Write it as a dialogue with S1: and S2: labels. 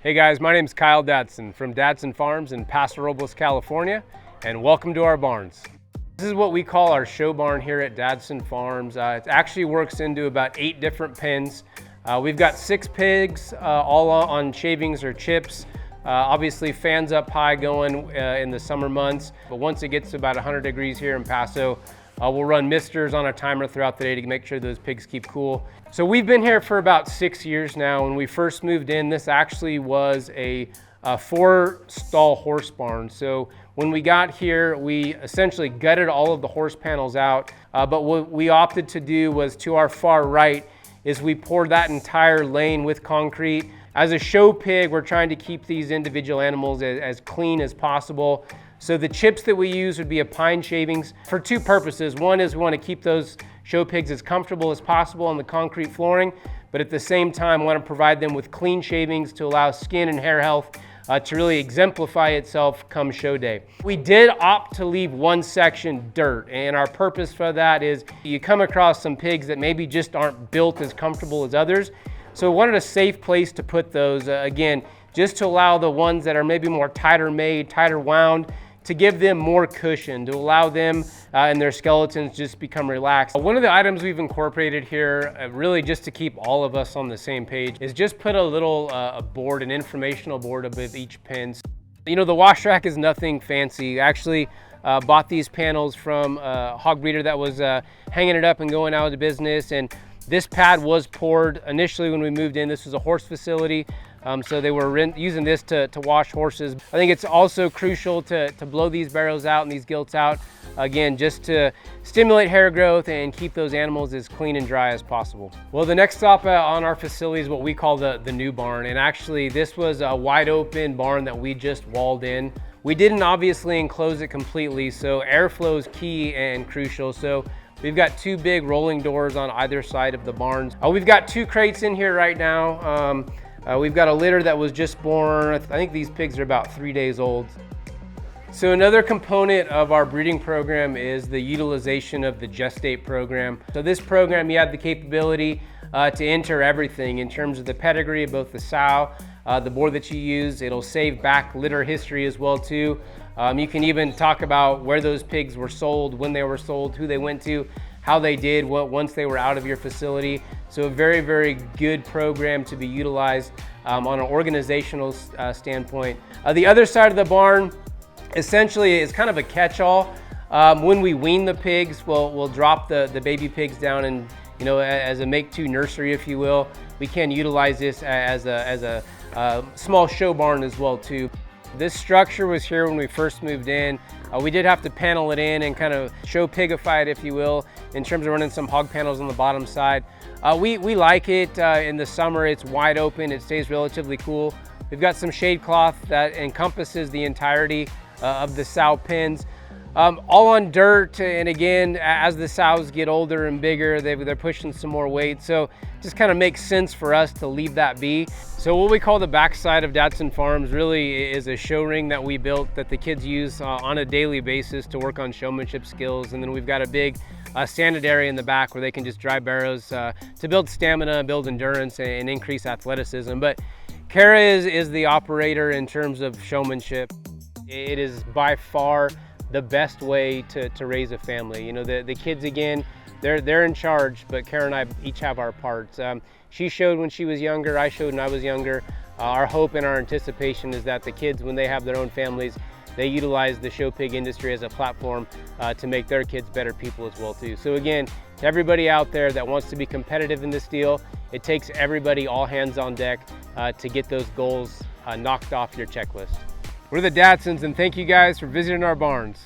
S1: Hey guys, my name is Kyle Dadson from Dadson Farms in Paso Robles, California, and welcome to our barns. This is what we call our show barn here at Dadson Farms. It actually works into about 8 different pens. We've got 6 pigs, all on shavings or chips. Obviously fans up high going in the summer months, but once it gets to about 100 degrees here in Paso, we'll run misters on a timer throughout the day to make sure those pigs keep cool. So we've been here for about 6 years now. When we first moved in, this actually was a 4-stall horse barn. So when we got here, we essentially gutted all of the horse panels out. But what we opted to do was, to our far right, is we poured that entire lane with concrete. As a show pig, we're trying to keep these individual animals as clean as possible. So the chips that we use would be a pine shavings for 2 purposes. One is we want to keep those show pigs as comfortable as possible on the concrete flooring, but at the same time want to provide them with clean shavings to allow skin and hair health to really exemplify itself come show day. We did opt to leave one section dirt, and our purpose for that is you come across some pigs that maybe just aren't built as comfortable as others. So we wanted a safe place to put those, again, just to allow the ones that are maybe more tighter made, tighter wound, to give them more cushion, to allow them and their skeletons just become relaxed. One of the items we've incorporated here, really just to keep all of us on the same page, is just put a little board, an informational board above each pen. You know, the wash rack is nothing fancy. Actually, bought these panels from a hog breeder that was hanging it up and going out of business. And this pad was poured initially when we moved in. This was a horse facility. So they were using this to wash horses. I think it's also crucial to blow these barrows out and these gilts out, again, just to stimulate hair growth and keep those animals as clean and dry as possible. Well, the next stop on our facility is what we call the new barn. And actually, this was a wide open barn that we just walled in. We didn't obviously enclose it completely, so airflow is key and crucial. So we've got 2 big rolling doors on either side of the barns. We've got 2 crates in here right now. We've got a litter that was just born. I think these pigs are about 3 days old. So another component of our breeding program is the utilization of the gestate program. So this program, you have the capability to enter everything in terms of the pedigree of both the sow, the board that you use. It'll save back litter history as well too. You can even talk about where those pigs were sold, when they were sold, who they went to, how they did once they were out of your facility. So a very, very good program to be utilized on an organizational standpoint. The other side of the barn essentially is kind of a catch-all. When we wean the pigs, we'll drop the baby pigs down and, you know, as a make-to nursery, if you will. We can utilize this as a small show barn as well too. This structure was here when we first moved in. We did have to panel it in and kind of show pigify it, if you will, in terms of running some hog panels on the bottom side. We like it. In the summer, it's wide open. It stays relatively cool. We've got some shade cloth that encompasses the entirety of the sow pens. All on dirt, and again, as the sows get older and bigger, they're pushing some more weight. So just kind of makes sense for us to leave that be. So what we call the backside of Dadson Farms really is a show ring that we built that the kids use on a daily basis to work on showmanship skills. And then we've got a big sanded area in the back where they can just drive barrows to build stamina, build endurance, and increase athleticism. But Kara is the operator in terms of showmanship. It is by far the best way to raise a family. You know, the kids, again, they're in charge, but Kara and I each have our parts. She showed when she was younger, I showed when I was younger. Our hope and our anticipation is that the kids, when they have their own families, they utilize the show pig industry as a platform to make their kids better people as well too. So again, to everybody out there that wants to be competitive in this deal, it takes everybody, all hands on deck, to get those goals knocked off your checklist. We're the Dadsons, and thank you guys for visiting our barns.